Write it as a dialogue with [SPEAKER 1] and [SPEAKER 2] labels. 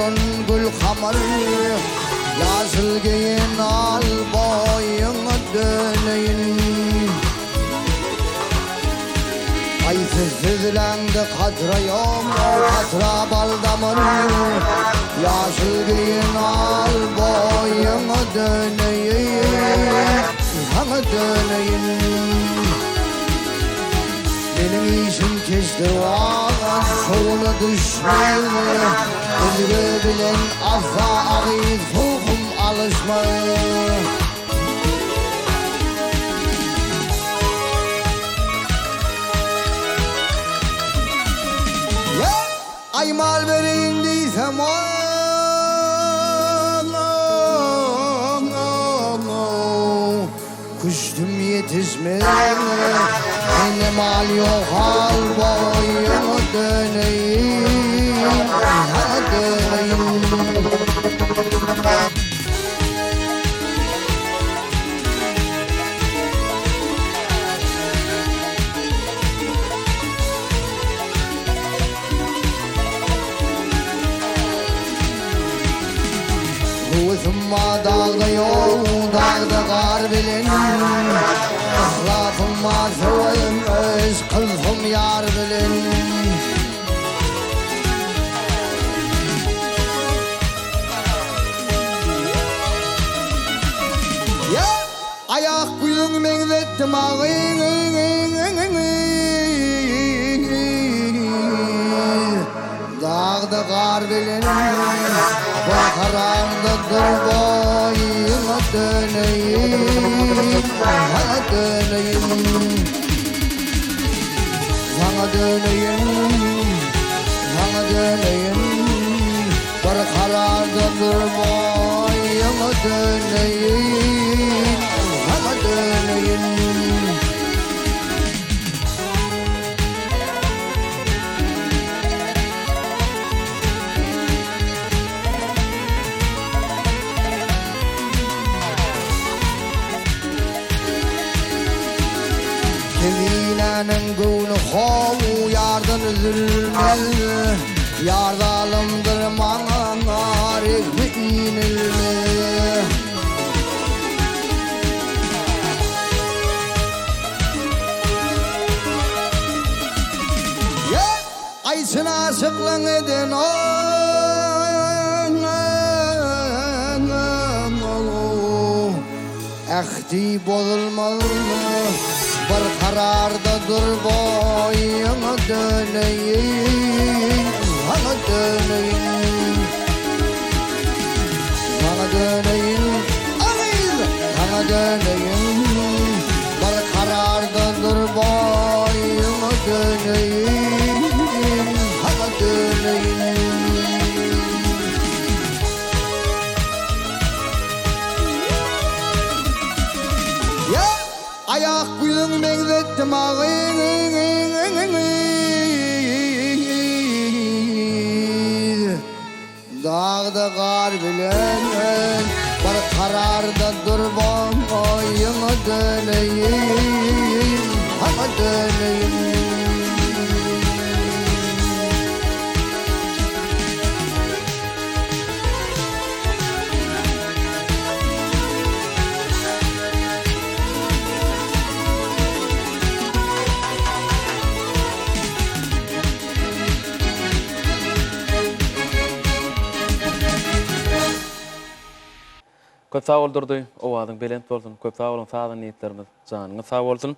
[SPEAKER 1] burun gül hamar, yaşıl giyin al boyunu döneyin. Aysızsızlandı katrayım, katra baldamın, yaşıl giyin al boyunu döneyin, sana döneyin. Benim işim keçtir ağan, soğuna düşmeyi, özgü bilen azza ağıyı soğukum alışmayı. Ay mal vereyim diysem kuştum yetişmez, yine mal yok al boyunu döneyim, döneyim. Kuvvetimma dağda yok, dağda kar bilin, ahlakımma seveyim, öz kılfım yar bilin. Ya ayak kuyun menzettim ağın, dağda kar bilin, bakaranda dur boyuna döneyim, sana döneyim, sana döneyim, sana döneyim. Bakaranda dur boyuna döneyim, sana döneyim. Kevinenin gülü hovu yardan üzülmez, yarda alındırman arif mi inilmez. Aysın aşıklığın edin ehdi bozulmalı, bir kararda dur boyuna döneyim, sana döneyim, sana döneyim, sana döneyim. Bir kararda dur boyuna döneyim, sana döneyim. Ayak kuyun benzettim ağın, dağda kar bilen, bir kararda dur boyuna döneyim, sana döneyim.
[SPEAKER 2] Köp sağ ol durdu. O adın belent bolsun. Köp sağ olun. Sağdan niyetlerimiz canına sağ olsun.